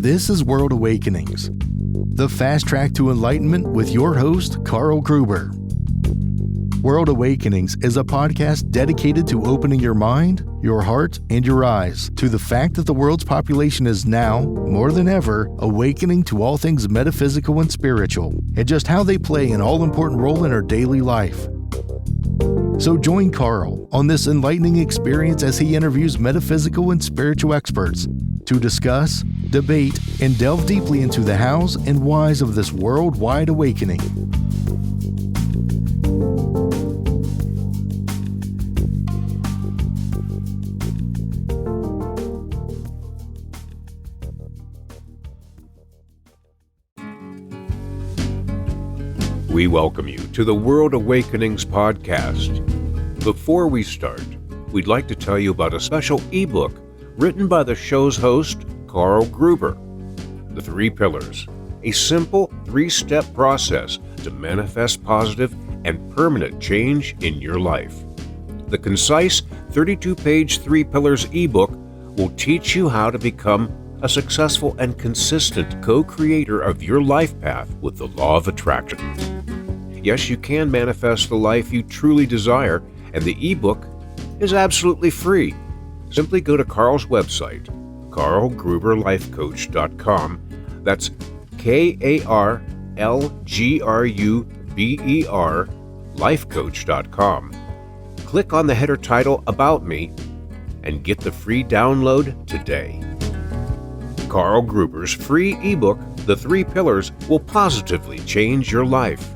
This is World Awakenings, the fast track to enlightenment with your host, Carl Gruber. World Awakenings is a podcast dedicated to opening your mind, your heart, and your eyes to the fact that the world's population is now, more than ever, awakening to all things metaphysical and spiritual, and just how they play an all-important role in our daily life. So join Carl on this enlightening experience as he interviews metaphysical and spiritual experts to discuss, debate, and delve deeply into the hows and whys of this worldwide awakening. We welcome you to the World Awakenings podcast. Before we start, we'd like to tell you about a special ebook written by the show's host, Carl Gruber. The 3 Pillars, a simple 3-step process to manifest positive and permanent change in your life. The concise 32-page 3 Pillars ebook will teach you how to become a successful and consistent co-creator of your life path with the law of attraction. Yes, you can manifest the life you truly desire, and the ebook is absolutely free. Simply go to Carl's website, carlgruberlifecoach.com. That's KARLGRUBER lifecoach.com. Click on the header title About Me and get the free download today. Carl Gruber's free ebook, The 3 Pillars, will positively change your life.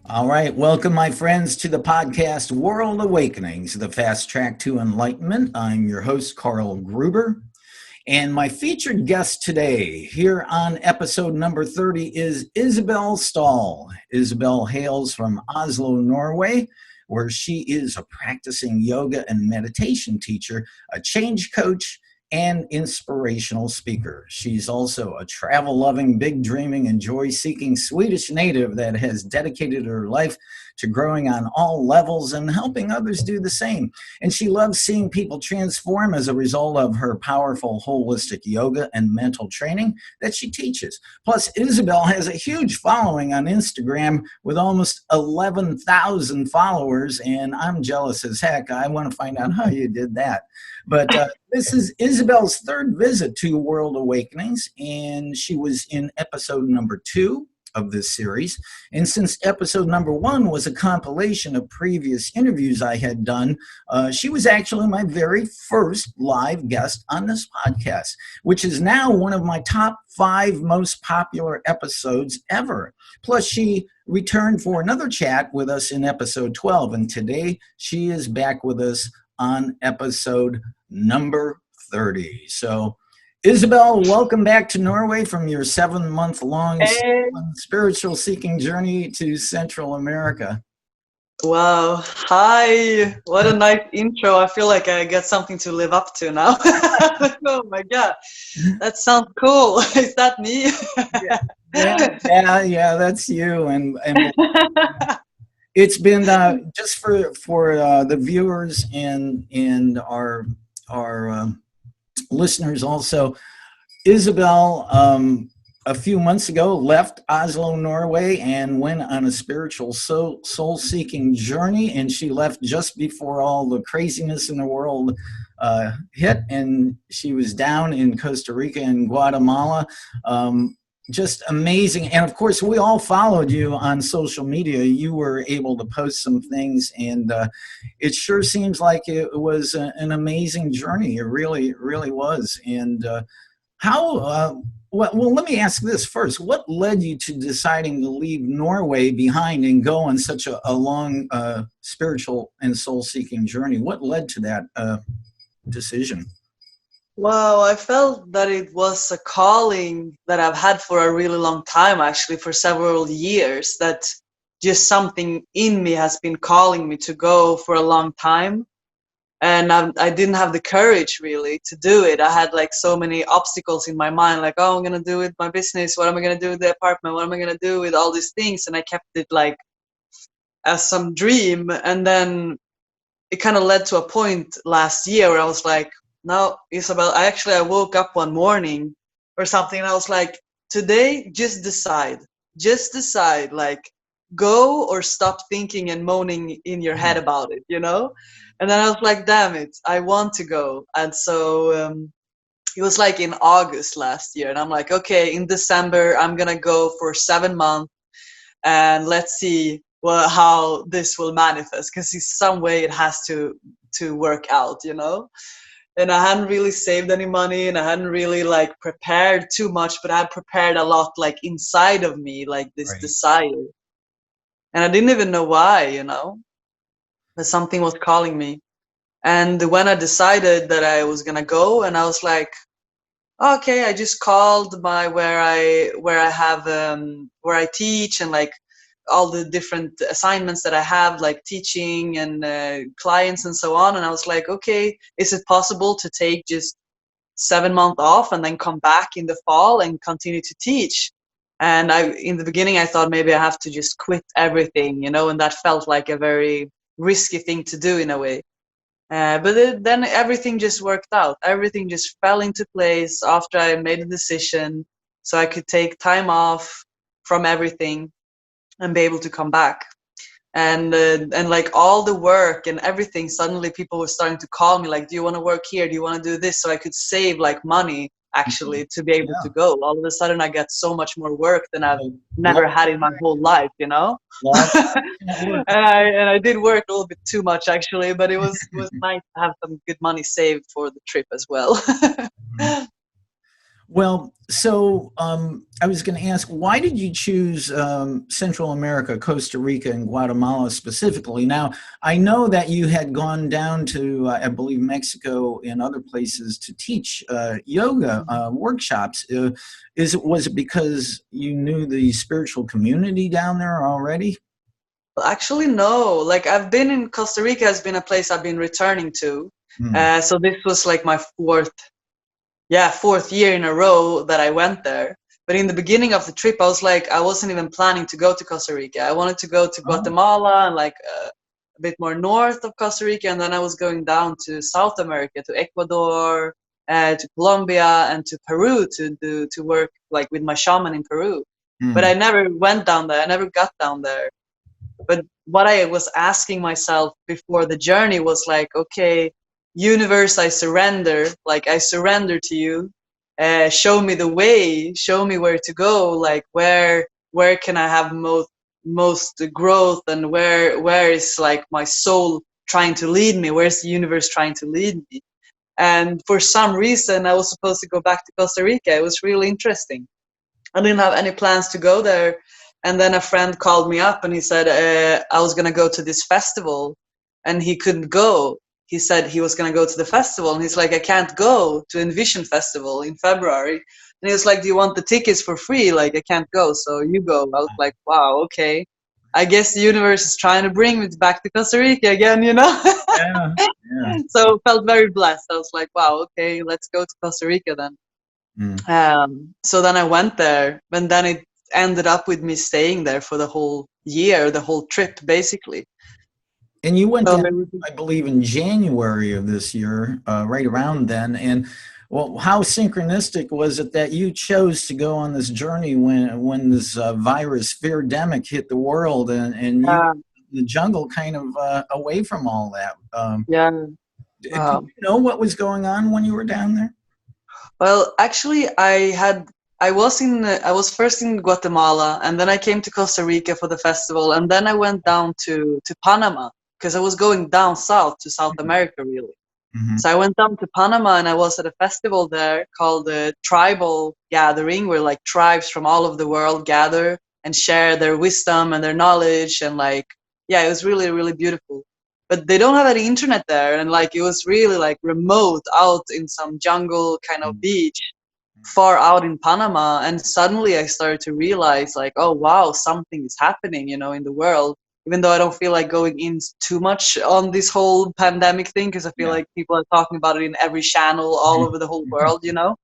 All right. Welcome, my friends, to the podcast World Awakenings, the fast track to enlightenment. I'm your host, Carl Gruber. And my featured guest today here on episode number 30 is Isabel Stal. Isabel hails from Oslo, Norway, where she is a practicing yoga and meditation teacher, a change coach, and inspirational speaker. She's also a travel-loving, big-dreaming, and joy-seeking Swedish native that has dedicated her life to growing on all levels and helping others do the same. And she loves seeing people transform as a result of her powerful holistic yoga and mental training that she teaches. Plus, Isabel has a huge following on Instagram with almost 11,000 followers, and I'm jealous as heck. I want to find out how you did that. But this is Isabel's 3rd visit to World Awakenings, and she was in episode number 2 of this series. And since episode number 1 was a compilation of previous interviews I had done, she was actually my very first live guest on this podcast, which is now one of my top 5 most popular episodes ever. Plus, she returned for another chat with us in episode 12, and today she is back with us on episode number 30. So, Isabel, welcome back to Norway from your 7-month-long spiritual seeking journey to Central America. Wow. Hi. What a nice intro. I feel like I get something to live up to now. Oh my God. That sounds cool. Is that me? Yeah, that's you. And it's been just for the viewers and our listeners also. Isabel, a few months ago, left Oslo, Norway, and went on a spiritual soul-seeking journey. And she left just before all the craziness in the world hit. And she was down in Costa Rica and Guatemala. Just amazing. And of course, we all followed you on social media. You were able to post some things, and it sure seems like it was an amazing journey. It really, really was. And well, let me ask this first. What led you to deciding to leave Norway behind and go on such a long spiritual and soul-seeking journey? What led to that decision? Well, I felt that it was a calling that I've had for a really long time, actually, for several years, that just something in me has been calling me to go for a long time. And I didn't have the courage really to do it. I had like so many obstacles in my mind, like, oh, I'm going to do with my business. What am I going to do with the apartment? What am I going to do with all these things? And I kept it like as some dream. And then it kind of led to a point last year where I was like, no, Isabel, I woke up one morning or something, and I was like, today, just decide, like, go or stop thinking and moaning in your head about it, you know? And then I was like, damn it, I want to go. And so it was like in August last year, and I'm like, okay, in December, I'm gonna go for 7 months, and let's see how this will manifest, because in some way it has to work out, you know? And I hadn't really saved any money, and I hadn't really like prepared too much, but I had prepared a lot, like inside of me, like this Right. desire. And I didn't even know why, you know, but something was calling me. And when I decided that I was gonna go, and I was like, okay, I just called my where I teach, and like all the different assignments that I have, like teaching and clients and so on. And I was like, okay, is it possible to take just 7 months off and then come back in the fall and continue to teach? And in the beginning, I thought maybe I have to just quit everything, you know, and that felt like a very risky thing to do in a way. Then everything just worked out. Everything just fell into place after I made a decision, so I could take time off from everything and be able to come back. And like all the work and everything, suddenly people were starting to call me like, do you want to work here? Do you want to do this? So I could save like money actually to be able to Yeah. go. All of a sudden I got so much more work than I've So, never had in my whole life, you know? lot and I did work a little bit too much actually, but it was nice to have some good money saved for the trip as well. Well, so I was going to ask, why did you choose Central America, Costa Rica, and Guatemala specifically? Now, I know that you had gone down to, I believe, Mexico and other places to teach yoga workshops. Was it because you knew the spiritual community down there already? Actually, no. Like I've been in Costa Rica, has been a place I've been returning to. Hmm. So this was like my fourth year in a row that I went there. But in the beginning of the trip, I was like, I wasn't even planning to go to Costa Rica. I wanted to go to Oh, Guatemala and like a bit more north of Costa Rica, and then I was going down to South America, to Ecuador, to Colombia, and to Peru to work like with my shaman in Peru. But hmm. I never went down there. I never got down there. But what I was asking myself before the journey was like, okay, universe, I surrender. Like I surrender to you. Show me the way. Show me where to go. Like where can I have most growth, and where is like my soul trying to lead me? Where's the universe trying to lead me? And for some reason, I was supposed to go back to Costa Rica. It was really interesting. I didn't have any plans to go there. And then a friend called me up and he said I was going to go to this festival, and he couldn't go. He said he was going to go to the festival, and he's like, I can't go to Envision Festival in February. And he was like, do you want the tickets for free? Like, I can't go, so you go. I was like, wow, okay. I guess the universe is trying to bring me back to Costa Rica again, you know? Yeah, yeah. So felt very blessed. I was like, wow, okay, let's go to Costa Rica then. Hmm. So then I went there, and then it ended up with me staying there for the whole year, the whole trip, basically. And you went So down, I believe, in January of this year, right around then. And well, how synchronistic was it that you chose to go on this journey when this virus fear-demic hit the world, and you uh, the jungle kind of away from all that? yeah, Did you know what was going on when you were down there? well, actually, I was first in Guatemala, and then I came to Costa Rica for the festival, and then I went down to Panama, because I was going down south to South America, really. Hmm. So I went down to Panama, and I was at a festival there called the Tribal Gathering, where like tribes from all over the world gather and share their wisdom and their knowledge. And like, yeah, it was really, really beautiful. But they don't have any internet there. And like, it was really like remote out in some jungle kind of beach far out in Panama. And suddenly I started to realize like, oh, wow, something is happening, you know, in the world. Even though I don't feel like going in too much on this whole pandemic thing, because I feel Yeah. like people are talking about it in every channel all over the whole world, you know.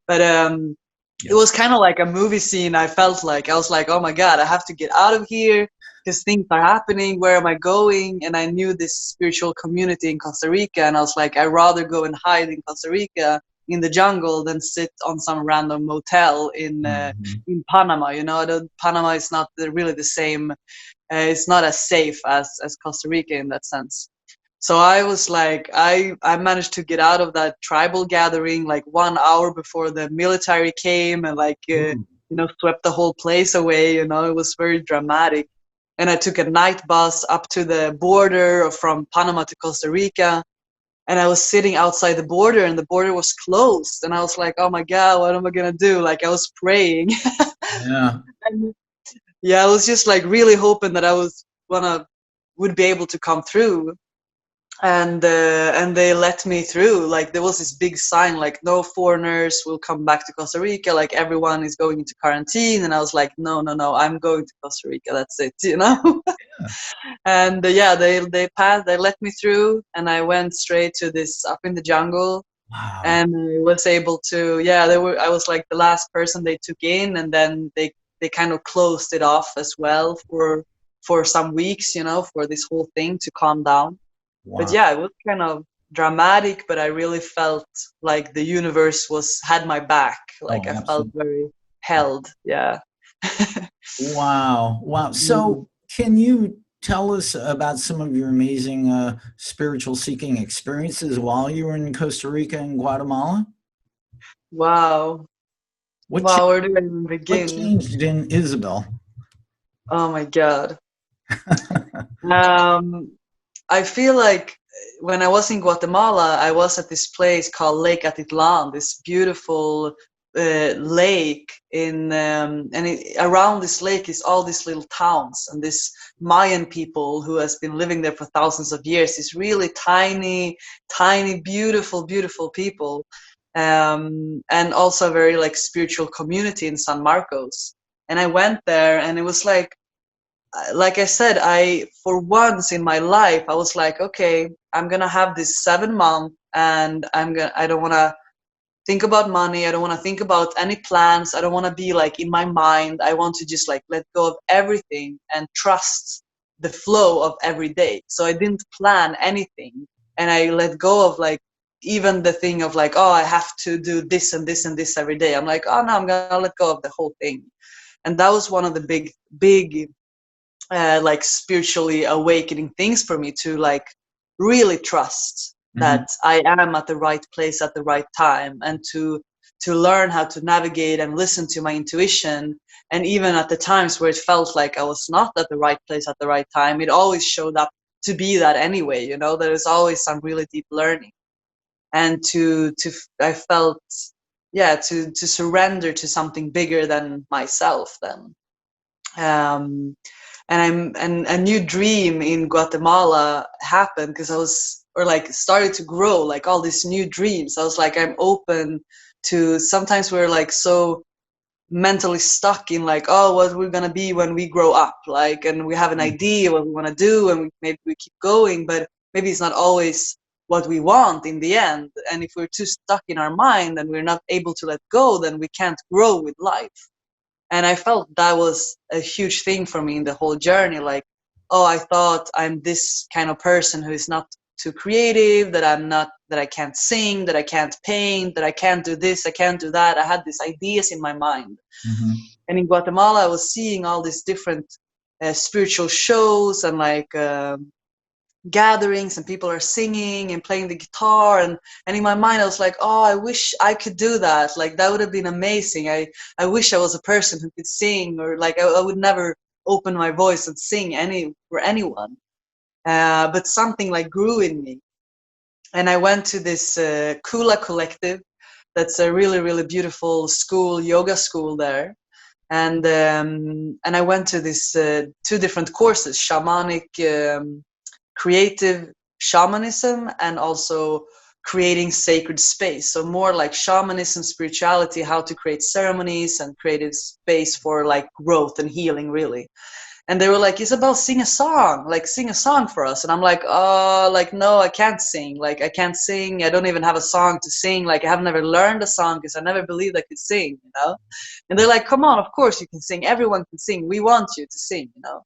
But it Yes. was kind of like a movie scene. I felt like I was like, oh my god, I have to get out of here. because things are happening. Where am I going? And I knew this spiritual community in Costa Rica, and I was like, I'd rather go and hide in Costa Rica in the jungle than sit on some random motel in Panama. You know, Panama is not really the same. It's not as safe as Costa Rica in that sense. So I was like, I managed to get out of that tribal gathering like 1 hour before the military came and like, swept the whole place away. You know, it was very dramatic. And I took a night bus up to the border from Panama to Costa Rica. And I was sitting outside the border and the border was closed. And I was like, oh my God, what am I going to do? Like I was praying. Yeah. And, yeah, I was just like really hoping that I would be able to come through. And they let me through. Like there was this big sign like no foreigners will come back to Costa Rica, like everyone is going into quarantine. And I was like, no, I'm going to Costa Rica, that's it, you know. Yeah. And they let me through, and I went straight to this up in the jungle. Wow. And I was able to, I was like the last person they took in, and then they kind of closed it off as well for some weeks, you know, for this whole thing to calm down. Wow. But yeah, it was kind of dramatic, but I really felt like the universe had my back. Like I felt very held. Yeah. Wow. Wow. So can you tell us about some of your amazing spiritual seeking experiences while you were in Costa Rica and Guatemala? Wow. Where do I even begin? What changed in Isabel? Oh my God. I feel like when I was in Guatemala, I was at this place called Lake Atitlan, this beautiful lake around this lake is all these little towns and this Mayan people who has been living there for thousands of years. These really tiny, beautiful people, and also a very like spiritual community in San Marcos. And I went there, and it was like I said, for once in my life, I was like, okay, I'm gonna have this 7 month, and I don't want to think about money. I don't want to think about any plans. I don't want to be like in my mind. I want to just like let go of everything and trust the flow of every day. So I didn't plan anything, and I let go of like even the thing of like, oh, I have to do this and this and this every day. I'm like, oh no, I'm gonna let go of the whole thing. And that was one of the big like spiritually awakening things for me, to like really trust that I am at the right place at the right time, and to learn how to navigate and listen to my intuition. And even at the times where it felt like I was not at the right place at the right time, it always showed up to be that anyway. You know, there is always some really deep learning, and I felt to surrender to something bigger than myself then. And a new dream in Guatemala happened because started to grow, like all these new dreams. I was like, I'm open to, sometimes we're like so mentally stuck in like, oh, what we're gonna be when we grow up, like, and we have an idea what we want to do, and maybe we keep going, but maybe it's not always what we want in the end. And if we're too stuck in our mind and we're not able to let go, then we can't grow with life. And I felt that was a huge thing for me in the whole journey. Like, oh, I thought I'm this kind of person who is not too creative, that I can't sing, that I can't paint, that I can't do this, I can't do that. I had these ideas in my mind. And in Guatemala, I was seeing all these different spiritual shows and like gatherings, and people are singing and playing the guitar, and in my mind I was like, oh, I wish I could do that. Like that would have been amazing. I wish I was a person who could sing, or like I would never open my voice and sing for anyone, but something like grew in me. And I went to this Kula collective. That's a really, really beautiful school, yoga school there. And I went to this 2 different courses, shamanic creative shamanism, and also creating sacred space. So more like shamanism, spirituality, how to create ceremonies and creative space for like growth and healing, really. And they were like, Isabel, sing a song for us. And I'm like, no, I can't sing. Like, I can't sing. I don't even have a song to sing. Like, I have never learned a song because I never believed I could sing, you know? And they're like, come on, of course you can sing. Everyone can sing. We want you to sing, you know?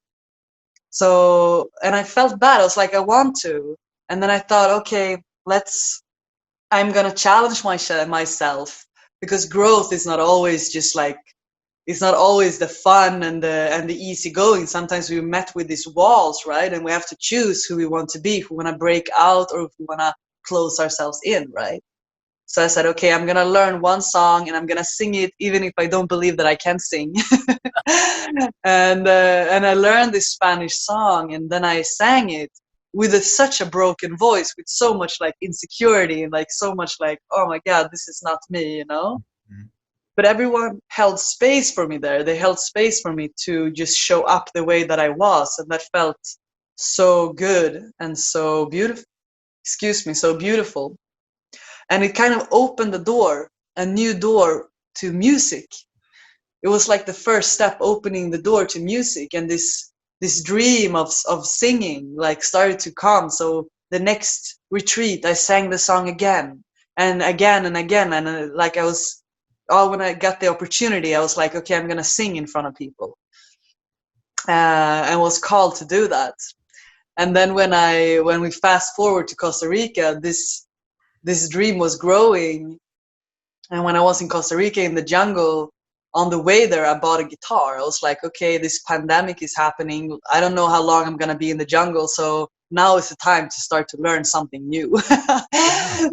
So, and I felt bad. I was like, I want to. And then I thought, okay, I'm going to challenge myself, because growth is not always just like, it's not always the fun and the easy going. Sometimes we're met with these walls, right? And we have to choose who we want to be, if we want to break out or if we want to close ourselves in, right? So I said, okay, I'm going to learn one song and I'm going to sing it, even if I don't believe that I can sing. And I learned this Spanish song, and then I sang it with such a broken voice, with so much like insecurity and like so much like, oh my God, this is not me, you know? Mhm. But everyone held space for me there. They held space for me to just show up the way that I was. And that felt so good and so beautiful. Excuse me, so beautiful. And it kind of opened the door, a new door to music. It was like the first step opening the door to music, and this dream of singing like started to come. So the next retreat I sang the song again and again and again, and like I was, when I got the opportunity, I was like, okay, I'm gonna sing in front of people, and was called to do that. And then when we fast forward to Costa Rica, this dream was growing. And when I was in Costa Rica in the jungle, on the way there, I bought a guitar. I was like, okay, this pandemic is happening. I don't know how long I'm going to be in the jungle. So now is the time to start to learn something new. So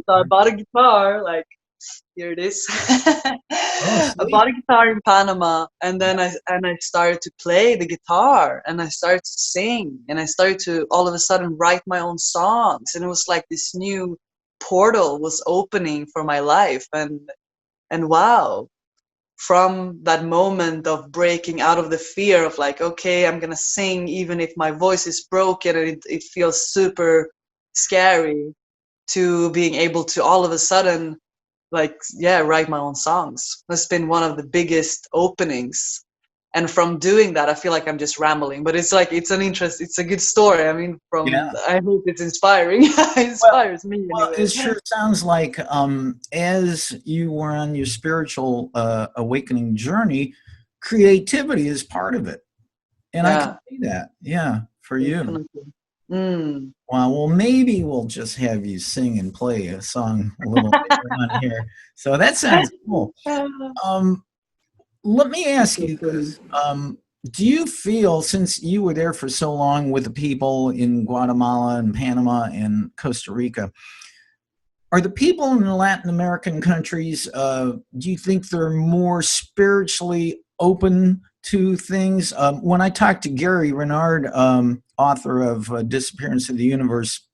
I bought a guitar, like, here it is. Oh, I sweet. bought a guitar in Panama, and then I started to play the guitar, and I started to sing, and I started to all of a sudden write my own songs, and it was like this new portal was opening for my life. And wow, from that moment of breaking out of the fear of like, okay, I'm gonna sing even if my voice is broken and it feels super scary, to being able to all of a sudden, like, yeah, write my own songs. That's been one of the biggest openings. And from doing that, I feel like I'm just rambling, but it's like, it's a good story. I mean, Yeah. I hope it's inspiring. It Well, inspires me well, anyway. it sure sounds like as you were on your spiritual awakening journey, creativity is part of it. And I can Yeah, see that. Yeah, for you. definitely. Mm. Wow. Well, maybe we'll just have you sing and play a song a little later on here. So that sounds cool. Um, Let me ask you this. Do you feel, since you were there for so long with the people in Guatemala and Panama and Costa Rica, are the people in the Latin American countries, do you think they're more spiritually open to things? When I talked to Gary Renard, author of Disappearance of the Universe,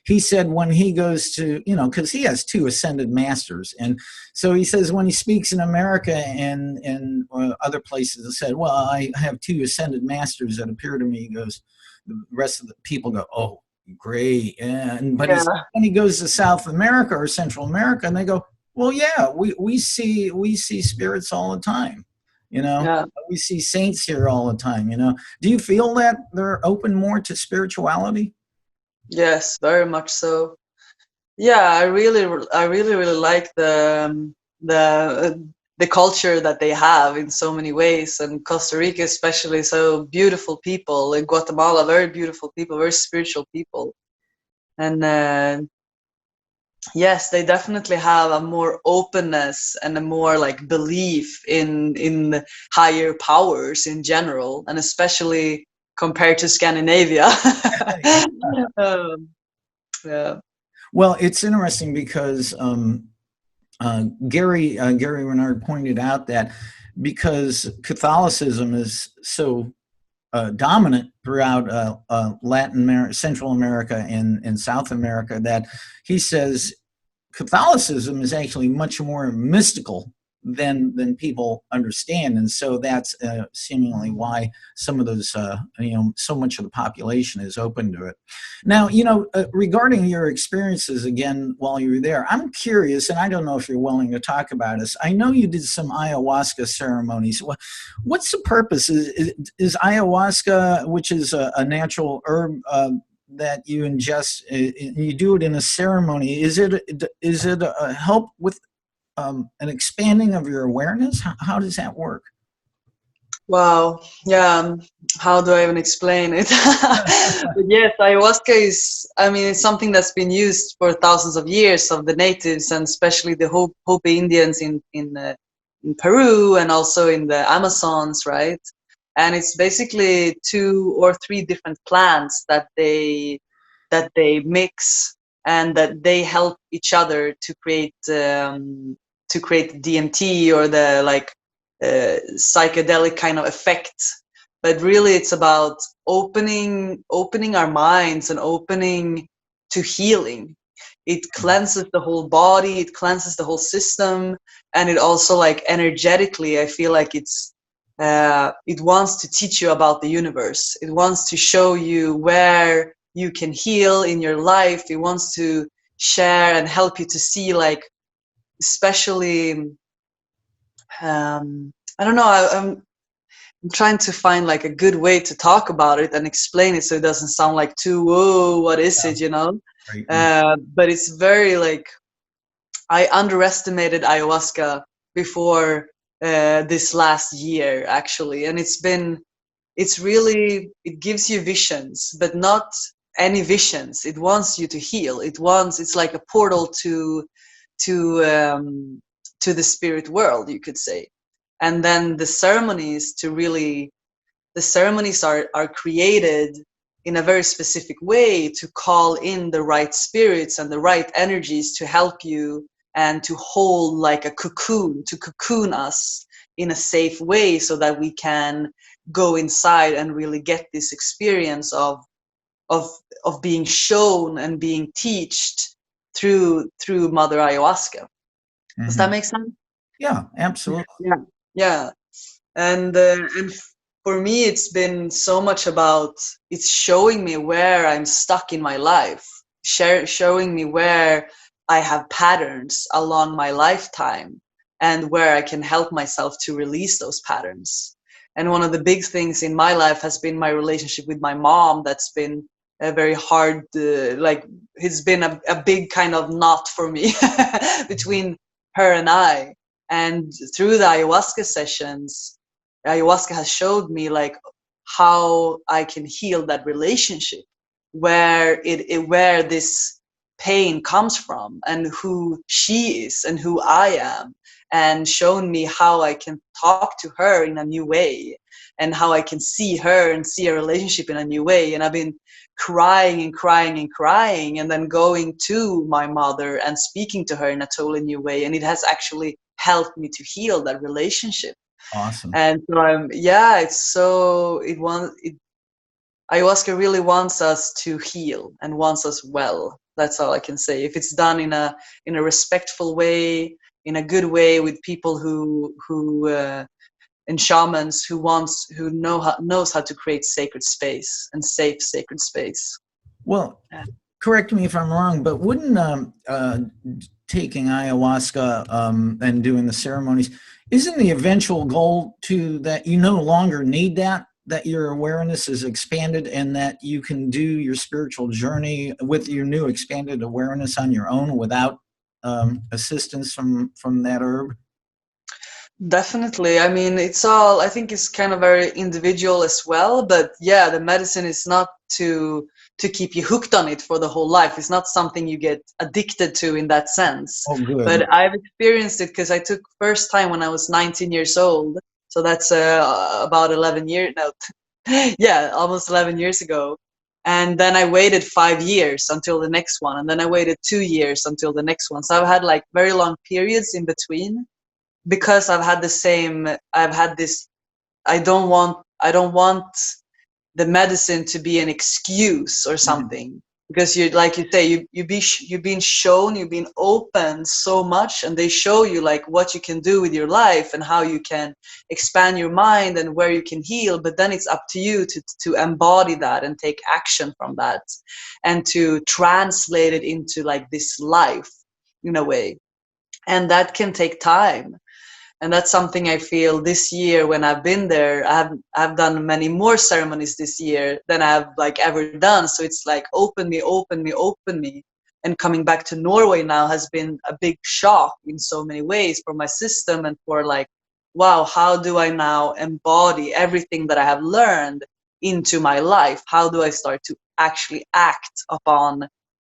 he said when he goes to, because he has two ascended masters. And so he says when he speaks in America and other places, he said, well, I have two ascended masters that appear to me. He goes, the rest of the people go, oh, great. But Yeah, when he goes to South America or Central America, and they go, well, yeah, we see spirits all the time. yeah. We see saints here all the time. Do you feel that they're open more to spirituality? Yes, very much so. Yeah, really like the culture that they have in so many ways, and Costa Rica especially. So beautiful people, in Guatemala, very beautiful people, very spiritual people, and yes, they definitely have a more openness and a more like belief in higher powers in general, and especially compared to Scandinavia. um, yeah. Well, it's interesting because Gary Renard pointed out that because Catholicism is so dominant throughout Latin America, Central America, and South America, that he says Catholicism is actually much more mystical than people understand, and so that's seemingly why some of those, so much of the population is open to it. Now, regarding your experiences again while you were there, I'm curious, and I don't know if you're willing to talk about this. I know you did some ayahuasca ceremonies. What's the purpose? Is ayahuasca, which is a natural herb, that you ingest, you do it in a ceremony? Is it a help with an expanding of your awareness? How does that work? Wow. Yeah. How do I even explain it? But yes, ayahuasca is, I mean, it's something that's been used for thousands of years of the natives, and especially the Hopi Indians in Peru and also in the Amazons, right? And it's basically 2 or 3 different plants that they mix, and that they help each other to create DMT, or the like psychedelic kind of effect. But really it's about opening our minds and opening to healing. It cleanses the whole body, it cleanses the whole system, and it also, like, energetically, I feel like it wants to teach you about the universe. It wants to show you where you can heal in your life. It wants to share and help you to see, like, especially I don't know. I'm trying to find, like, a good way to talk about it and explain it so it doesn't sound like too, whoa, what is it, you know? Right. But it's very, like, I underestimated ayahuasca before this last year, actually. And it gives you visions, but not any visions. It wants you to heal. It's like a portal to um, to the spirit world, you could say. And then the ceremonies are created in a very specific way to call in the right spirits and the right energies to help you, and to hold like a cocoon, to cocoon us in a safe way, so that we can go inside and really get this experience of of being shown and being taught through Mother Ayahuasca. Does that make sense? Yeah, absolutely. Yeah. Yeah. And for me, it's been so much about, it's showing me where I'm stuck in my life, showing me where I have patterns along my lifetime, and where I can help myself to release those patterns. And one of the big things in my life has been my relationship with my mom. That's been a very hard, like, it's been a big kind of knot for me between her and I. And through the ayahuasca sessions, ayahuasca has showed me, like, how I can heal that relationship, where this pain comes from, and who she is and who I am, and shown me how I can talk to her in a new way, and how I can see her and see a relationship in a new way. And I've been crying and crying and crying, and then going to my mother and speaking to her in a totally new way, and it has actually helped me to heal that relationship. Awesome. And so it's so ayahuasca really wants us to heal and wants us well. That's all I can say. If it's done in a respectful way, in a good way, with people who and shamans who knows how to create sacred space and safe sacred space. Well, correct me if I'm wrong, but wouldn't taking ayahuasca and doing the ceremonies, isn't the eventual goal to that you no longer need that your awareness is expanded, and that you can do your spiritual journey with your new expanded awareness on your own without assistance from that herb? Definitely. I mean, I think it's kind of very individual as well, but yeah, the medicine is not to keep you hooked on it for the whole life. It's not something you get addicted to in that sense. Oh, good. But I've experienced it because I took first time when I was 19 years old. So that's about 11 years now. Yeah, almost 11 years ago. And then I waited 5 years until the next one. And then I waited 2 years until the next one. So I've had, like, very long periods in between, because I've had this, I don't want the medicine to be an excuse or something, because like you say, you've been shown, you've been opened so much, and they show you, like, what you can do with your life and how you can expand your mind and where you can heal. But then it's up to you to embody that and take action from that, and to translate it into, like, this life in a way. And that can take time. And that's something I feel this year when I've been there. I've done many more ceremonies this year than I've, like, ever done. So it's like open me. And coming back to Norway now has been a big shock in so many ways for my system, and for, like, wow, how do I now embody everything that I have learned into my life? How do I start to actually act upon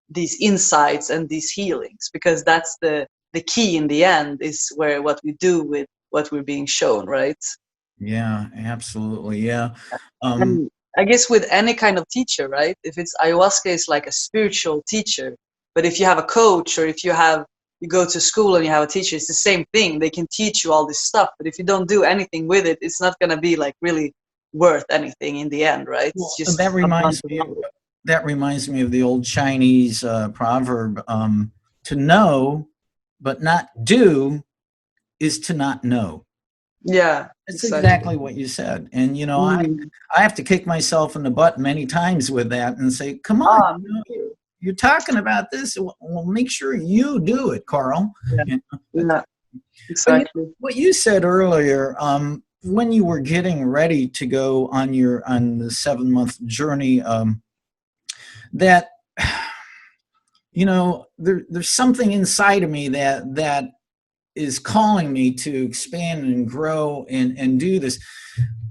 these insights and these healings? Because that's the key in the end, is where what we do with what we're being shown, right? Yeah, absolutely. Yeah. Um, And I guess with any kind of teacher, right? If it's ayahuasca is like a spiritual teacher, but if you have a coach, or if you go to school and you have a teacher, it's the same thing. They can teach you all this stuff, but if you don't do anything with it, it's not going to be like really worth anything in the end, right? It's well, just a bunch of knowledge. that reminds me of the old Chinese proverb, to know but not do is to not know. Yeah, That's exactly. exactly what you said. And, Mm. I have to kick myself in the butt many times with that and say, come on, Me too. you're talking about this. Well, make sure you do it, Carl. Yeah, You know, yeah, but exactly. what you said earlier, when you were getting ready to go on the 7-month journey, that there's something inside of me that is calling me to expand and grow and do this.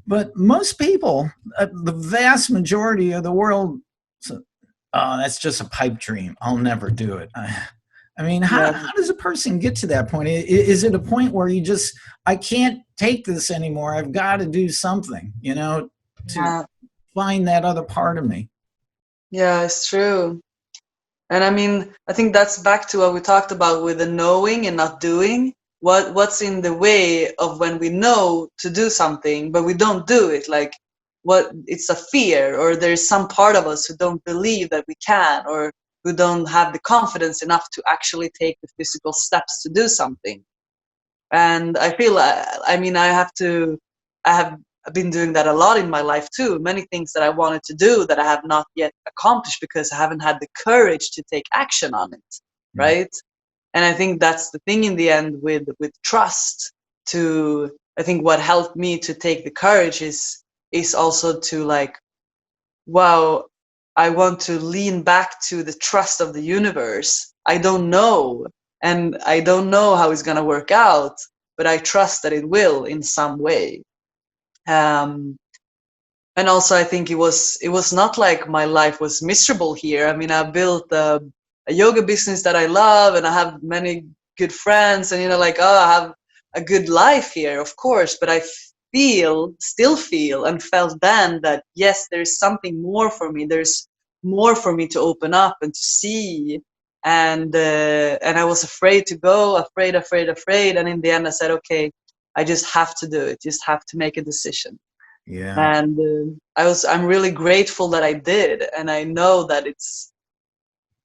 But most people, the vast majority of the world, so, that's just a pipe dream. I'll never do it. I mean, Yeah. how does a person get to that point? Is it a point where you just, I can't take this anymore. I've got to do something, to Yeah, find that other part of me. yeah, it's true. And I mean, I think that's back to what we talked about with the knowing and not doing. What's in the way of when we know to do something, but we don't do it? Like, what it's a fear, or there's some part of us who don't believe that we can, or who don't have the confidence enough to actually take the physical steps to do something. And I feel, I mean, I have been doing that a lot in my life too. Many things that I wanted to do that I have not yet accomplished because I haven't had the courage to take action on it, Mm. right? And I think that's the thing in the end with trust. To I think what helped me to take the courage is also to like, wow, I want to lean back to the trust of the universe. I don't know, and I don't know how it's going to work out, but I trust that it will in some way. Um, and also, I think it was not like my life was miserable here. I mean, I built a yoga business that I love, and I have many good friends, and like, oh, I have a good life here, of course. But I still feel, and felt then that yes, there's something more for me. There's more for me to open up and to see. And I was afraid to go, afraid. And in the end, I said, okay, I just have to do it. Just have to make a decision. Yeah. And I'm really grateful that I did. And I know that it's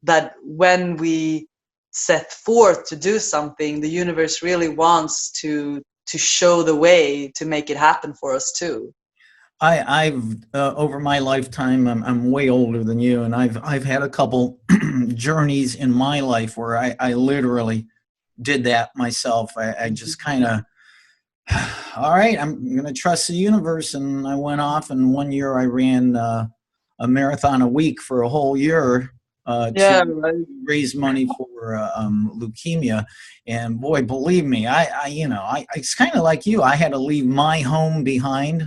that when we set forth to do something, the universe really wants to show the way to make it happen for us too. I've over my lifetime, I'm way older than you, and I've had a couple journeys in my life where I literally did that myself. I just kind of, all right, I'm going to trust the universe, and I went off. And one year I ran a marathon a week for a whole year to Yeah, right. raise money for leukemia. And boy, believe me, it's kind of like you. I had to leave my home behind.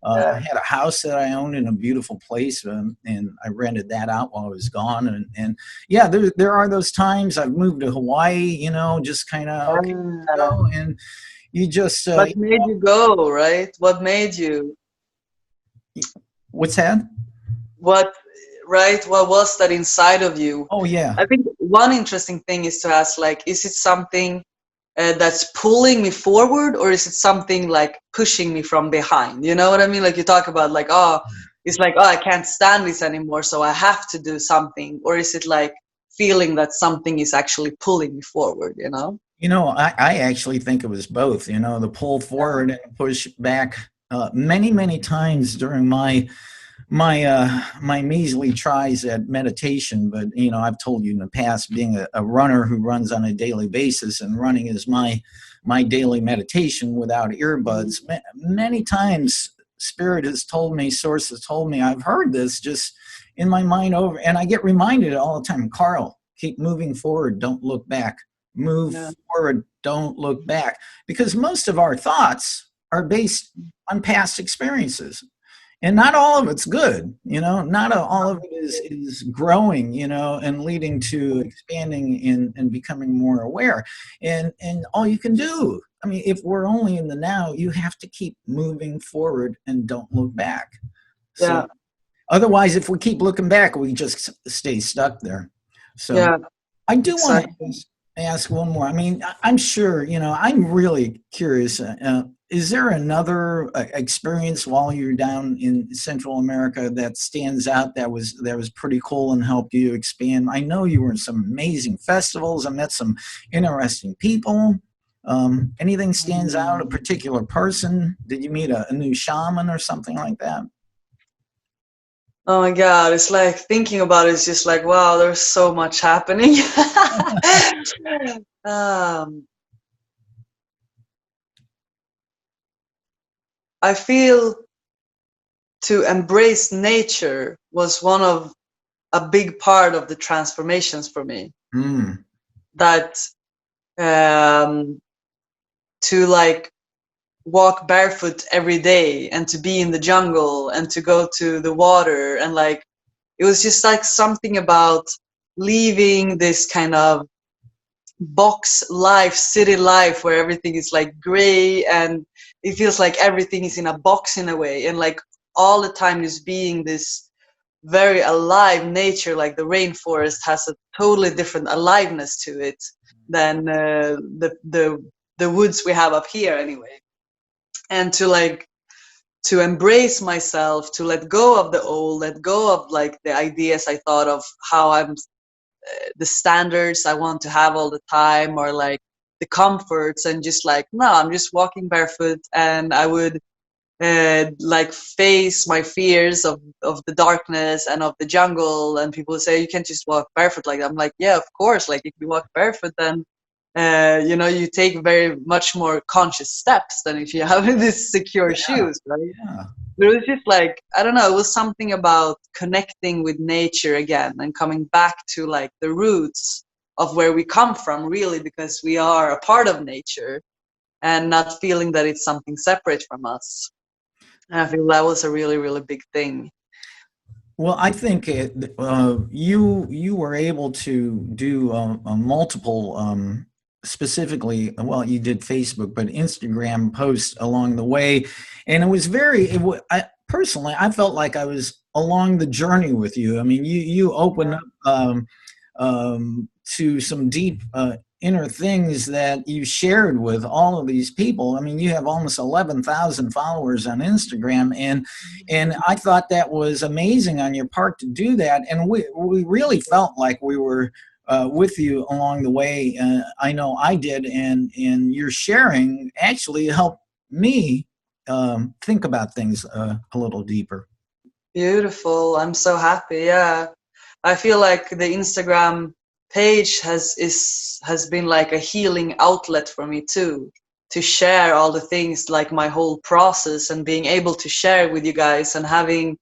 I Yeah. had a house that I owned in a beautiful place, and I rented that out while I was gone. And yeah, there are those times I've moved to Hawaii, just kind of, okay, let's Yeah. go. And you just, What made you go, right? What made you? what's that? What, right? What was that inside of you? Oh, yeah. I think one interesting thing is to ask, like, is it something that's pulling me forward, or is it something like pushing me from behind? You know what I mean? Like you talk about, like, oh, it's like, oh, I can't stand this anymore, so I have to do something. Or is it like feeling that something is actually pulling me forward, you know? I actually think it was both, the pull forward and push back. Many, many times during my measly tries at meditation, but I've told you in the past, being a runner who runs on a daily basis, and running is my daily meditation without earbuds. Many times spirit has told me, source has told me, I've heard this just in my mind over, and I get reminded all the time, Carl, keep moving forward, don't look back. Move Yeah. forward, don't look back. Because most of our thoughts are based on past experiences. And not all of it's good, not all of it is growing, and leading to expanding and becoming more aware. And all you can do, I mean, if we're only in the now, you have to keep moving forward and don't look back. So Yeah. otherwise, if we keep looking back, we just stay stuck there. So Yeah. I do want Exactly. to ask one more. I mean, I'm sure, I'm really curious. Is there another experience while you're down in Central America that stands out that was pretty cool and helped you expand? I know you were in some amazing festivals. I met some interesting people. Anything stands out? A particular person? Did you meet a new shaman or something like that? Oh my God, it's like thinking about it is just like, wow, there's so much happening. I feel to embrace nature was one of a big part of the transformations for me. Mm. That to like walk barefoot every day and to be in the jungle and to go to the water, and like it was just like something about leaving this kind of box life, city life, where everything is like gray and it feels like everything is in a box in a way, and like all the time just being this very alive nature. Like the rainforest has a totally different aliveness to it than the woods we have up here anyway. And to embrace myself, to let go of the old, let go of like the ideas I thought of how I'm the standards I want to have all the time, or like the comforts, and just like, no, I'm just walking barefoot, and I would like face my fears of the darkness and of the jungle. And people say you can't just walk barefoot like that. I'm like, yeah, of course, like if you walk barefoot, then you take very much more conscious steps than if you have these secure shoes, right? Yeah. But it was just like, I don't know, it was something about connecting with nature again and coming back to like the roots of where we come from, really, because we are a part of nature, and not feeling that it's something separate from us. And I feel that was a really, really big thing. Well, I think you were able to do multiple, specifically, well, you did Facebook, but Instagram posts along the way, and it was personally, I felt like I was along the journey with you. I mean, you opened up to some deep inner things that you shared with all of these people. I mean, you have almost 11,000 followers on Instagram, and I thought that was amazing on your part to do that. And we really felt like we were with you along the way. I know I did, and your sharing actually helped me think about things a little deeper. Beautiful. I'm so happy. Yeah. I feel like the Instagram page has been like a healing outlet for me too, to share all the things, like my whole process, and being able to share with you guys and having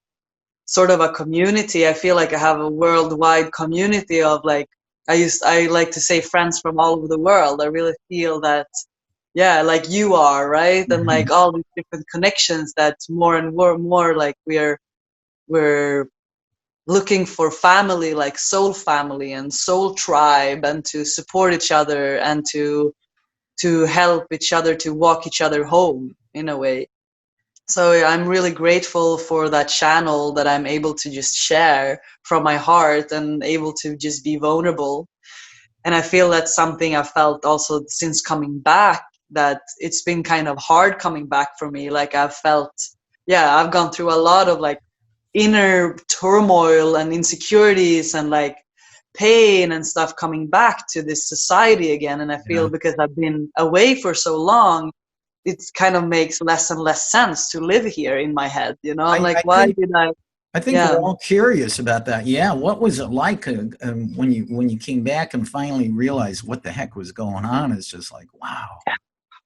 sort of a community. I feel like I have a worldwide community of like, I like to say friends from all over the world. I really feel that, yeah, like you are, right? And Mhm. like all these different connections that more and more like we're looking for family, like soul family and soul tribe, and to support each other and to help each other, to walk each other home in a way. So yeah, I'm really grateful for that channel that I'm able to just share from my heart and able to just be vulnerable. And I feel that's something I felt also since coming back, that it's been kind of hard coming back for me. Like I've felt, yeah, I've gone through a lot of like inner turmoil and insecurities and like pain and stuff coming back to this society again. And I Yeah. feel because I've been away for so long, it kind of makes less and less sense to live here in my head. I'm I, like, I why think did I? I think Yeah. we're all curious about that. Yeah, what was it like when you came back and finally realized what the heck was going on? It's just like, wow.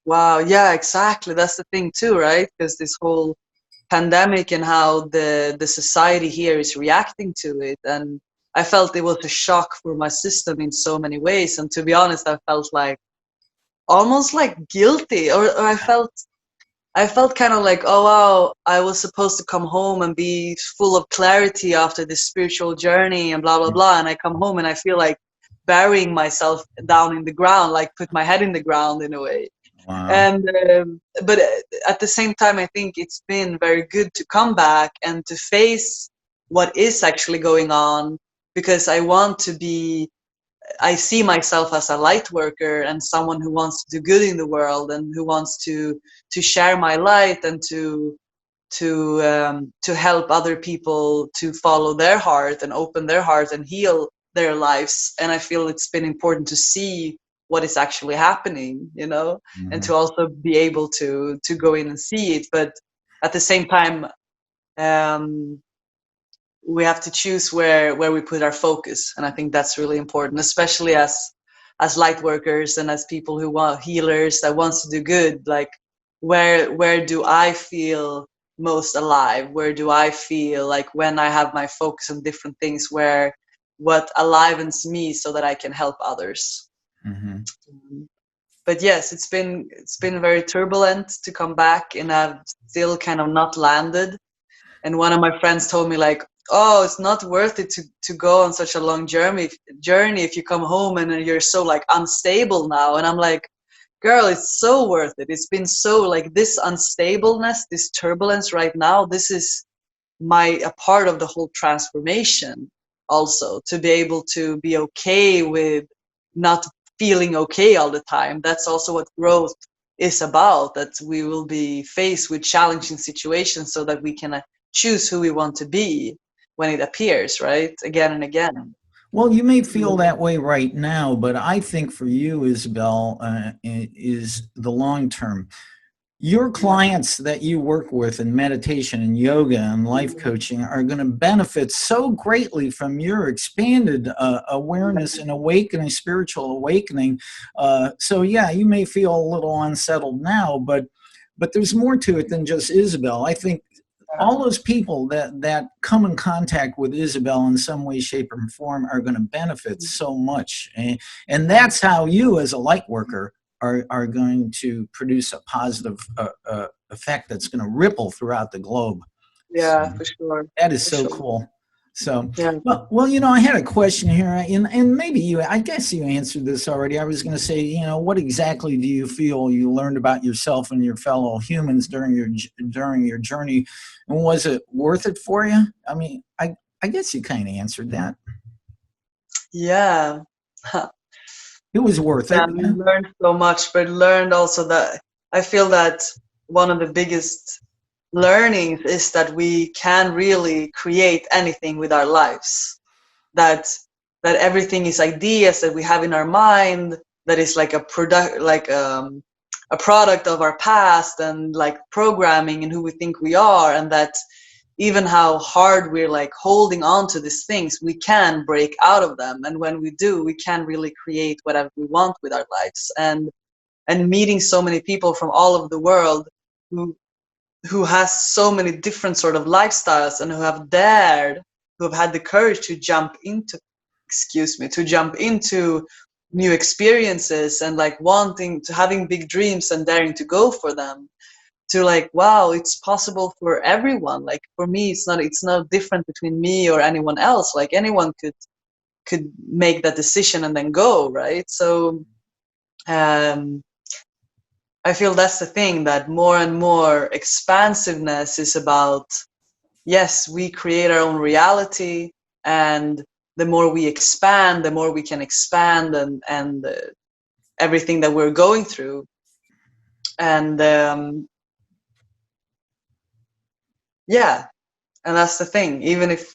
Wow. Yeah, exactly. That's the thing too, right? Because this whole pandemic and how the society here is reacting to it, and I felt it was a shock for my system in so many ways. And to be honest, I felt like almost like guilty, or I felt I felt kind of like, oh wow, I was supposed to come home and be full of clarity after this spiritual journey and blah blah blah, and I come home and I feel like burying myself down in the ground, like put my head in the ground in a way. Wow. And but at the same time, I think it's been very good to come back and to face what is actually going on, because I see myself as a light worker and someone who wants to do good in the world and who wants to share my light and to help other people to follow their heart and open their heart and heal their lives. And I feel it's been important to see what is actually happening, you know, and to also be able to go in and see it. But at the same time, we have to choose where we put our focus, and I think that's really important, especially as light workers and as people who want healers that wants to do good. Like, where do I feel most alive? Where do I feel like when I have my focus on different things, where what alivens me so that I can help others? But yes, it's been very turbulent to come back, and I've still kind of not landed. And one of my friends told me, like, oh, it's not worth it to go on such a long journey if you come home and you're so like unstable now. And I'm like, girl, it's so worth it. It's been so like this unstableness, this turbulence right now, this is a part of the whole transformation also, to be able to be okay with not feeling okay all the time. That's also what growth is about, that we will be faced with challenging situations so that we can choose who we want to be when it appears, right? Again and again. Well, you may feel that way right now, but I think for you, Isabel, is the long term. Your clients that you work with in meditation and yoga and life coaching are going to benefit so greatly from your expanded awareness and awakening, spiritual awakening. So yeah, you may feel a little unsettled now, but there's more to it than just Isabel. I think all those people that come in contact with Isabel in some way, shape, or form are going to benefit so much. And that's how you, as a light worker, are going to produce a positive effect that's going to ripple throughout the globe. Yeah, So for sure. that is so cool. So, yeah. Well, you know, I had a question here, and maybe I guess you answered this already. I was going to say, you know, what exactly do you feel you learned about yourself and your fellow humans during your journey, and was it worth it for you? I mean, I guess you kind of answered that. Yeah. It was worth it. I learned so much, but learned also that I feel that one of the biggest learnings is that we can really create anything with our lives. That everything is ideas that we have in our mind, that is like a product of our past and like programming and who we think we are, and that even how hard we're like holding on to these things, we can break out of them. And when we do, we can really create whatever we want with our lives. And meeting so many people from all over the world who has so many different sort of lifestyles, and who have had the courage to jump into new experiences, and like having big dreams and daring to go for them, to like, wow, it's possible for everyone. Like for me, it's not different between me or anyone else. Like anyone could make that decision and then go, right? So I feel that's the thing, that more and more expansiveness is about, yes, we create our own reality, and the more we expand, the more we can expand and everything that we're going through. And yeah, and that's the thing. Even if